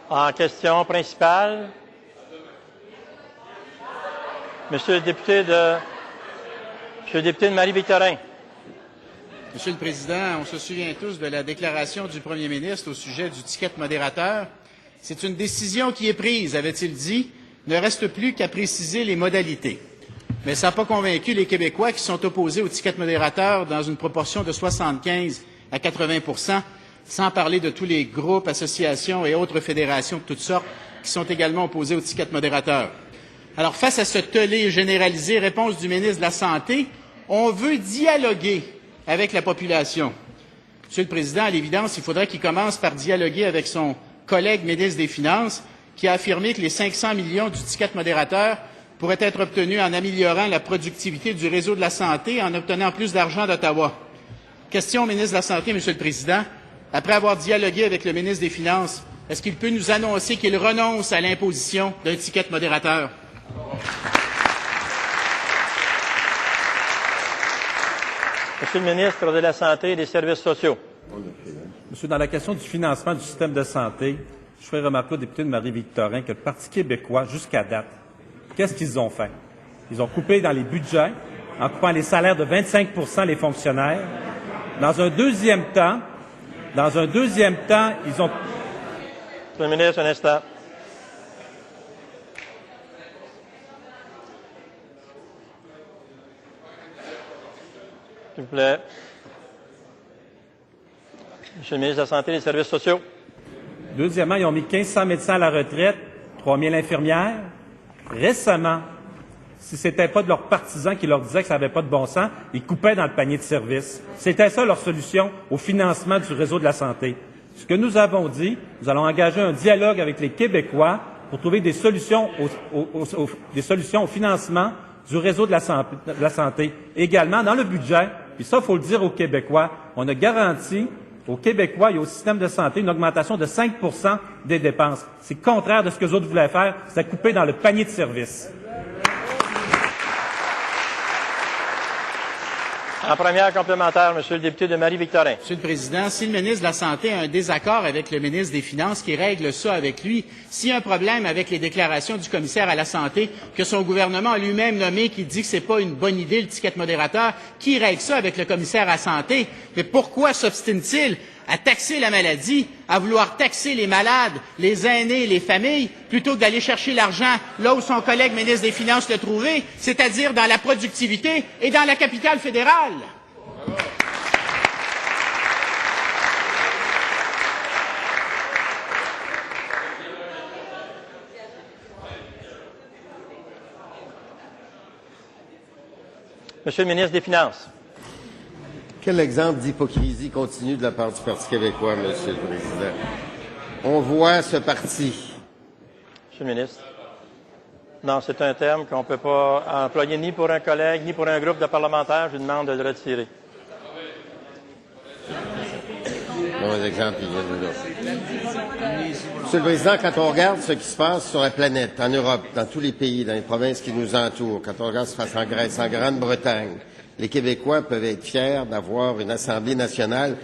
En question principale, Monsieur le député de Marie-Victorin. Monsieur le Président, on se souvient tous de la déclaration du Premier ministre au sujet du ticket modérateur. C'est une décision qui est prise, avait-il dit. Ne reste plus qu'à préciser les modalités. Mais ça n'a pas convaincu les Québécois qui sont opposés au ticket modérateur dans une proportion de 75 à 80 sans parler de tous les groupes, associations et autres fédérations de toutes sortes qui sont également opposés au ticket modérateur. Alors, face à ce tollé généralisé, réponse du ministre de la Santé, on veut dialoguer avec la population. Monsieur le Président, à l'évidence, il faudrait qu'il commence par dialoguer avec son collègue ministre des Finances, qui a affirmé que les 500 millions du ticket modérateur pourraient être obtenus en améliorant la productivité du réseau de la santé et en obtenant plus d'argent d'Ottawa. Question au ministre de la Santé, Monsieur le Président. Après avoir dialogué avec le ministre des Finances, est-ce qu'il peut nous annoncer qu'il renonce à l'imposition d'un ticket modérateur? Monsieur le ministre de la Santé et des Services sociaux. Monsieur, dans la question du financement du système de santé, je ferai remarquer au député de Marie-Victorin que le Parti québécois, jusqu'à date, qu'est-ce qu'ils ont fait? Ils ont coupé dans les budgets, en coupant les salaires de 25 les fonctionnaires. Dans un deuxième temps, ils ont... Monsieur le ministre, un instant. S'il vous plaît. Monsieur le ministre de la Santé et des Services sociaux. Deuxièmement, ils ont mis 1500 médecins à la retraite, 3000 infirmières. Récemment, si ce n'était pas de leurs partisans qui leur disaient que ça n'avait pas de bon sens, ils coupaient dans le panier de services. C'était ça leur solution au financement du réseau de la santé. Ce que nous avons dit, nous allons engager un dialogue avec les Québécois pour trouver des solutions au financement du réseau de la santé. Également, dans le budget, puis ça, il faut le dire aux Québécois, on a garanti aux Québécois et au système de santé une augmentation de 5 des dépenses. C'est contraire de ce que les autres voulaient faire, c'est couper dans le panier de services. En première complémentaire, Monsieur le député de Marie-Victorin. Monsieur le Président, si le ministre de la Santé a un désaccord avec le ministre des Finances, qui règle ça avec lui, s'il y a un problème avec les déclarations du commissaire à la Santé, que son gouvernement a lui-même nommé, qui dit que c'est pas une bonne idée, le ticket modérateur, qui règle ça avec le commissaire à la Santé? Mais pourquoi s'obstine-t-il à taxer la maladie, à vouloir taxer les malades, les aînés, les familles, plutôt que d'aller chercher l'argent là où son collègue ministre des Finances l'a trouvé, c'est-à-dire dans la productivité et dans la capitale fédérale? Monsieur le ministre des Finances. Quel exemple d'hypocrisie continue de la part du Parti québécois, Monsieur le Président? On voit ce parti. Monsieur le ministre. Non, c'est un terme qu'on ne peut pas employer ni pour un collègue, ni pour un groupe de parlementaires. Je vous demande de le retirer. Bon exemple, il vient de là. Monsieur le Président, quand on regarde ce qui se passe sur la planète, en Europe, dans tous les pays, dans les provinces qui nous entourent, quand on regarde ce qui se passe en Grèce, en Grande-Bretagne, les Québécois peuvent être fiers d'avoir une Assemblée nationale,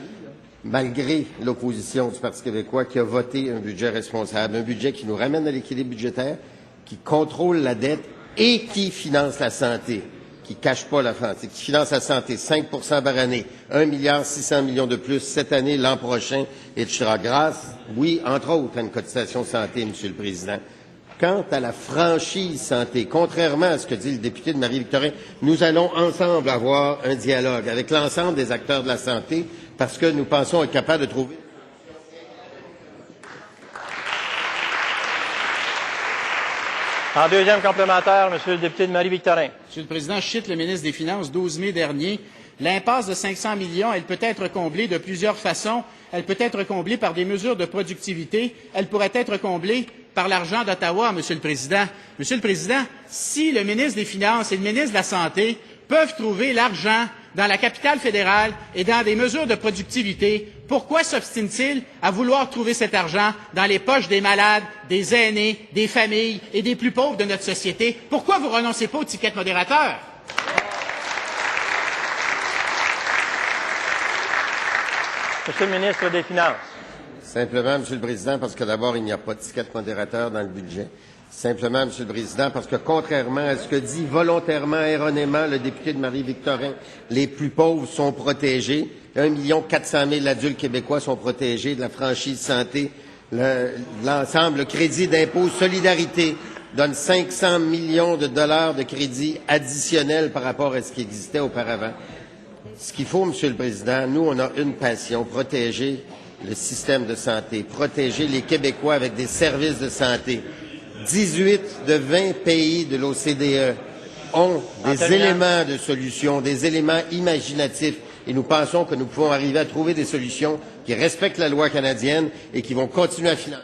malgré l'opposition du Parti québécois, qui a voté un budget responsable, un budget qui nous ramène à l'équilibre budgétaire, qui contrôle la dette et qui finance la santé, qui cache pas la santé, qui finance la santé 5 par année, 1,6 milliard de plus cette année, l'an prochain, etc. Grâce, oui, entre autres, à une cotisation santé, Monsieur le Président. Quant à la franchise santé, contrairement à ce que dit le député de Marie-Victorin, nous allons ensemble avoir un dialogue avec l'ensemble des acteurs de la santé parce que nous pensons être capables de trouver. En deuxième complémentaire, Monsieur le député de Marie-Victorin. Monsieur le Président, je cite le ministre des Finances, 12 mai dernier. L'impasse de 500 millions, elle peut être comblée de plusieurs façons. Elle peut être comblée par des mesures de productivité. Elle pourrait être comblée par l'argent d'Ottawa, Monsieur le Président. Monsieur le Président, si le ministre des Finances et le ministre de la Santé peuvent trouver l'argent dans la capitale fédérale et dans des mesures de productivité, pourquoi s'obstine-t-il à vouloir trouver cet argent dans les poches des malades, des aînés, des familles et des plus pauvres de notre société? Pourquoi vous renoncez pas au ticket modérateur? Monsieur le ministre des Finances. Simplement, Monsieur le Président, parce que d'abord, il n'y a pas de ticket modérateur dans le budget. Simplement, Monsieur le Président, parce que contrairement à ce que dit volontairement, erronément, le député de Marie-Victorin, les plus pauvres sont protégés. 1 400 000 adultes québécois sont protégés de la franchise santé. L'ensemble, le crédit d'impôt solidarité donne 500 millions de dollars de crédit additionnel par rapport à ce qui existait auparavant. Ce qu'il faut, Monsieur le Président, nous, on a une passion, protéger le système de santé, protéger les Québécois avec des services de santé. 18 de 20 pays de l'OCDE ont des éléments de solution, des éléments imaginatifs, et nous pensons que nous pouvons arriver à trouver des solutions qui respectent la loi canadienne et qui vont continuer à financer.